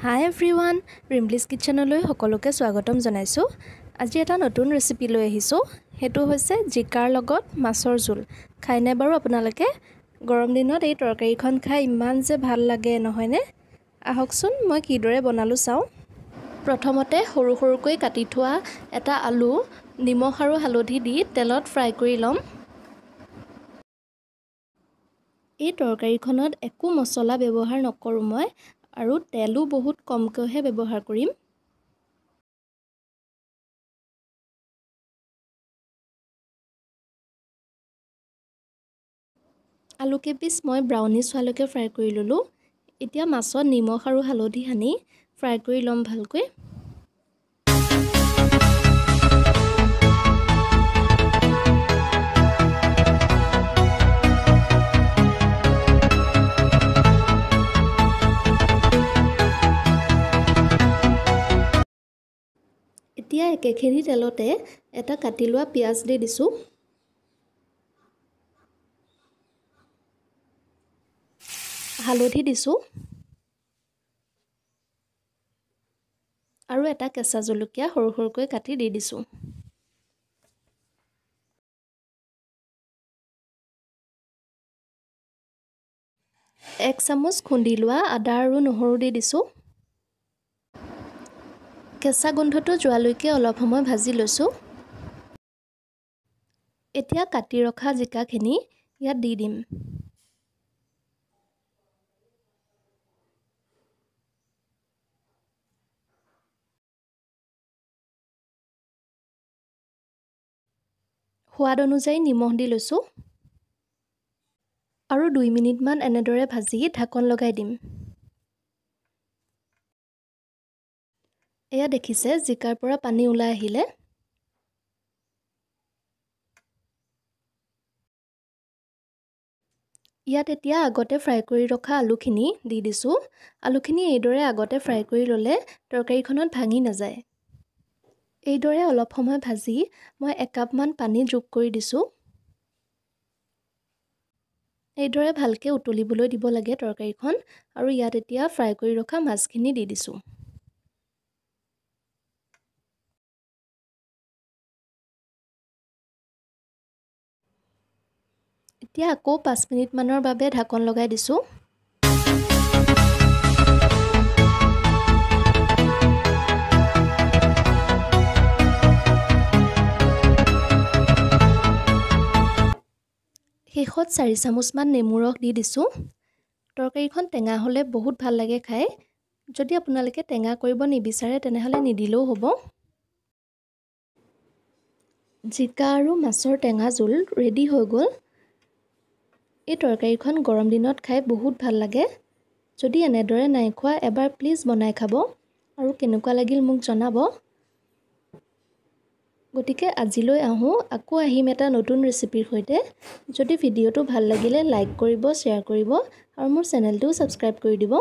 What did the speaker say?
Hi everyone, Rimbli's Kitchenলৈ সকলোকে স্বাগতম জনাইছো। আজি এটা নতুন ৰেচিপি লৈ আহিছো। হেতু হৈছে জিকাৰ লগত মাছৰ জোল। খাইনে বাৰু আপোনালোকে? গৰম দিনত এই তৰকাৰীখন খাই ইমান যে ভাল লাগে নহয়নে? আহকচোন মই কিদৰে বনালো চাও। প্ৰথমতে সৰু সৰুকৈ কাটি থোৱা এটা আলু নিমখ আৰু হালধি দি তেলত ফ্ৰাই কৰি লম। এই তৰকাৰীখনত একো মছলা ব্যৱহাৰ নকৰো মই আৰু তেলো বহুত কমকৈহে ব্যৱহাৰ কৰিম। আলু কেপিচ মই ব্ৰাউনিছ হোৱালৈকে ফ্ৰাই কৰি ললো। এতিয়া মাছত নিমখ আৰু হালধি সানি ফ্ৰাই কৰি লম ভালকৈ। এতিয়া একেখিনি তেলতে এটা কাটি লোৱা পিয়াজ দি দিছো। হালধি দিছো আৰু এটা কেঁচা জলকীয়া সৰু সৰুকৈ কাটি দি দিছো। এক চামুচ খুন্দি লোৱা আদা আৰু নহৰু দি দিছো। কেঁচা গোন্ধটো যোৱালৈকে অলপ সময় ভাজি লৈছো। এতিয়া কাটি ৰখা জিকাখিনি ইয়াত দি দিম। সোৱাদ অনুযায়ী নিমখ দি লৈছো আৰু 2 মিনিট মান এনেদৰে ভাজি ঢাকন লগাই দিম। এয়া দেখিছে জিকাৰ পৰা পানী ওলাই আহিলে। ইয়াত এতিয়া আগতে ফ্ৰাই কৰি ৰখা আলুখিনি দি দিছো। আলুখিনি এইদৰে আগতে ফ্ৰাই কৰি ললে তৰকাৰীখনত ভাঙি নাযায়। এইদৰে অলপ সময় ভাজি মই 1 কাপ মান পানী যোগ কৰি দিছো। এইদৰে ভালকে উতলিবলৈ দিব লাগে তৰকাৰীখন আৰু ইয়াত এতিয়া ফ্ৰাই কৰি ৰখা মাছখিনি দি দিছো। এতিয়া আকৌ 5 মিনিট মানৰ বাবে ঢাকন লগাই দিছো। শেষত 4 চামুচ মান নেমু ৰস দি দিছো। তৰকাৰীখন টেঙা হলে বহুত ভাল লাগে খাই। যদি আপোনালোকে টেঙা কৰিব নিবিচাৰে তেনেহলে নিদিলেও হ'ব। জিকা আৰু মাছৰ টেঙা জোল ৰেডি হৈ গ'ল। এই তৰকাৰীখন গৰম দিনত খাই বহুত ভাল লাগে। যদি এনেদৰে নাই খোৱা এবাৰ প্লিজ বনাই খাব আৰু কেনেকুৱা লাগিল মোক জনাব। গতিকে আজিলৈ আকৌ আহিম এটা নতুন ৰেচিপিৰ সৈতে। যদি ভিডিঅ'টো ভাল লাগিলে লাইক কৰিব, শ্বেয়াৰ কৰিব আৰু মোৰ চেনেলটো ছাবস্ক্ৰাইব কৰি দিব।